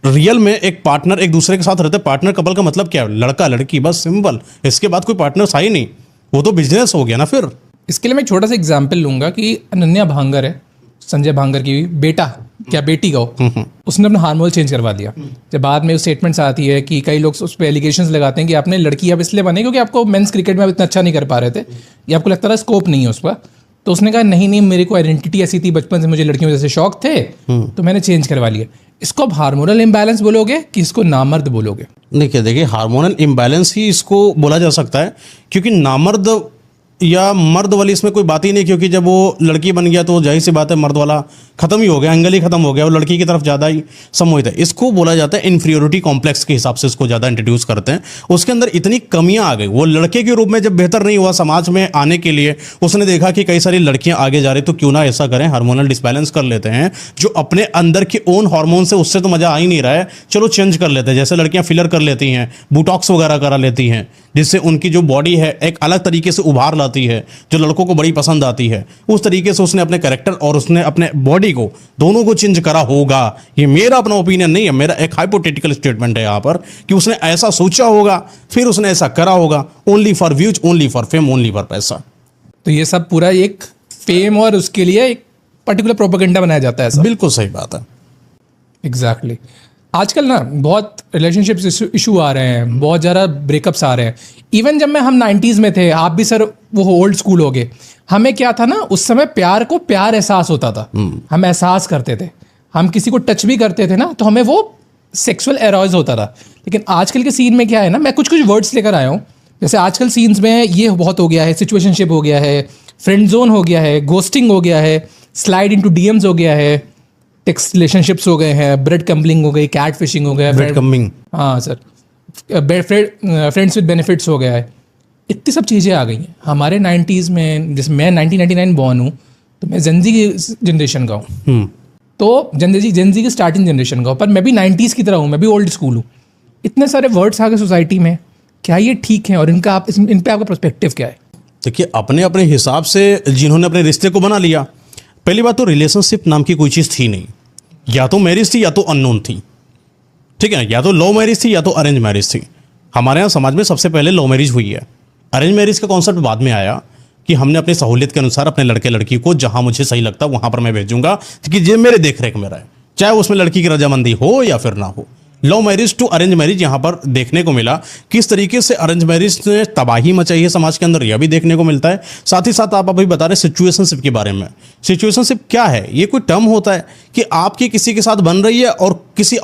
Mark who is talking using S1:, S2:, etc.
S1: Real में एक partner एक दूसरे के साथ रहते, पार्टनर कपल का मतलब क्या है? लड़का लड़की, बस सिंपल। इसके बाद कोई पार्टनर था ही नहीं, वो तो बिजनेस हो गया ना फिर।
S2: इसके लिए मैं एक छोटा सा एग्जाम्पल लूंगा कि अनन्या भांगर है, संजय भांगर की बेटा क्या बेटी का उसने अपना हार्मोन चेंज करवा दिया। जब बाद में स्टेटमेंट्स आती है कि कई लोग उस पर एलिगेशंस लगाते हैं कि आपने लड़की अब इसलिए बने क्योंकि आपको मेंस क्रिकेट में अब इतना अच्छा नहीं कर पा रहे थे, या आपको लगता था स्कोप नहीं है उसका। तो उसने कहा नहीं नहीं, मेरे को आइडेंटिटी ऐसी थी, बचपन से मुझे लड़कियों जैसे शौक थे, तो मैंने चेंज करवा लिया। इसको आप हार्मोनल इम्बैलेंस बोलोगे कि इसको नामर्द बोलोगे?
S1: देखिए हार्मोनल इम्बैलेंस ही इसको बोला जा सकता है, क्योंकि नामर्द या मर्द वाली इसमें कोई बात ही नहीं, क्योंकि जब वो लड़की बन गया तो जाहिर सी बात है मर्द वाला खत्म ही हो गया, एंगल ही खत्म हो गया, वो लड़की की तरफ ज़्यादा ही सम्मोहित है। इसको बोला जाता है इन्फीरियोरिटी कॉम्प्लेक्स के हिसाब से इसको ज़्यादा इंट्रोड्यूस करते हैं। उसके अंदर इतनी कमियां आ गई, वो लड़के के रूप में जब बेहतर नहीं हुआ समाज में आने के लिए, उसने देखा कि कई सारी लड़कियां आगे जा रही, तो क्यों ना ऐसा करें, हार्मोनल डिसबैलेंस कर लेते हैं। जो अपने अंदर के ओन हार्मोन से उससे तो मजा आ ही नहीं रहा है, चलो चेंज कर लेते हैं। जैसे लड़कियां फिलर कर लेती हैं, बोटॉक्स वगैरह करा लेती हैं, जिससे उनकी जो बॉडी है एक अलग तरीके से उभार लाती है, जो लड़कों को बड़ी पसंद आती है। उस तरीके से उसने अपने कैरेक्टर और उसने अपने बॉडी को दोनों को चेंज करा होगा। ये मेरा अपना ओपिनियन नहीं है, मेरा एक हाइपोथेटिकल स्टेटमेंट है यहाँ पर कि उसने ऐसा सोचा होगा, फिर उसने ऐसा करा होगा, only for views, only for fame, only for पैसा।
S2: तो ये सब पूरा एक फेम और उसके लिए एक पर्टिकुलर प्रोपेगेंडा बनाया जाता है ऐसा?
S1: बिल्कुल सही बात है।
S2: एग्जैक्टली। आजकल ना बहुत रिलेशनशिप्स इशू आ रहे हैं, बहुत ज़्यादा ब्रेकअप्स आ रहे हैं। इवन जब हम 90s में थे, आप भी सर वो ओल्ड स्कूल हो गए, हमें क्या था ना, उस समय प्यार को प्यार एहसास होता था, हम एहसास करते थे। हम किसी को टच भी करते थे ना, तो हमें वो सेक्सुअल एरोज होता था। लेकिन आजकल के सीन में क्या है ना, मैं कुछ कुछ वर्ड्स लेकर आया हूँ। जैसे आजकल सीन्स में ये बहुत हो गया है, सिचुएशनशिप हो गया है, फ्रेंड जोन हो गया है, गोस्टिंग हो गया है, स्लाइड इनटू डीएम्स हो गया है, टेक्स्ट रिलेशनशिप्स हो गए हैं, ब्रेड कम्बलिंग हो गई, कैट फिशिंग हो गया,
S1: ब्रेड कमिंग,
S2: हाँ सर, फ्रेंड्स विद बेनिफिट्स हो गया है। इतनी सब चीज़ें आ गई हैं। हमारे 90s में, जैसे मैं 1999 बॉर्न हूँ, तो मैं जेनजी की जनरेशन का हूँ, तो जेनजी की स्टार्टिंग जनरेशन का हूँ, पर मैं भी 90s की तरह हूँ, मैं भी ओल्ड स्कूल हूँ। इतने सारे वर्ड्स आ गए सोसाइटी में, क्या ये ठीक है? और इन पे आपका पर्सपेक्टिव क्या है?
S1: देखिए अपने अपने हिसाब से जिन्होंने अपने रिश्ते को बना लिया, पहली बात तो रिलेशनशिप नाम की कोई चीज़ थी नहीं, या तो मैरिज थी या तो अननोन थी, ठीक है, या तो लव मैरिज थी या तो अरेंज मैरिज थी। हमारे यहाँ समाज में सबसे पहले लव मैरिज हुई है, अरेंज मैरिज का कॉन्सेप्ट बाद में आया कि हमने अपनी सहूलियत के अनुसार अपने लड़के लड़की को जहाँ मुझे सही लगता है वहाँ पर मैं भेजूंगा, कि ये मेरे देख रेख में रहे, चाहे उसमें लड़की की रजामंदी हो या फिर ना हो। Love marriage to arrange marriage यहाँ पर देखने को मिला, किस तरीके से अरेंज मैरिज ने तबाही मचाई है समाज के अंदर, यह भी देखने को मिलता है। साथ ही साथ आप अभी बता रहे सिचुएशनशिप के बारे में। सिचुएशनशिप क्या है? ये कोई टर्म होता है कि आपकी किसी के साथ बन रही है और किसी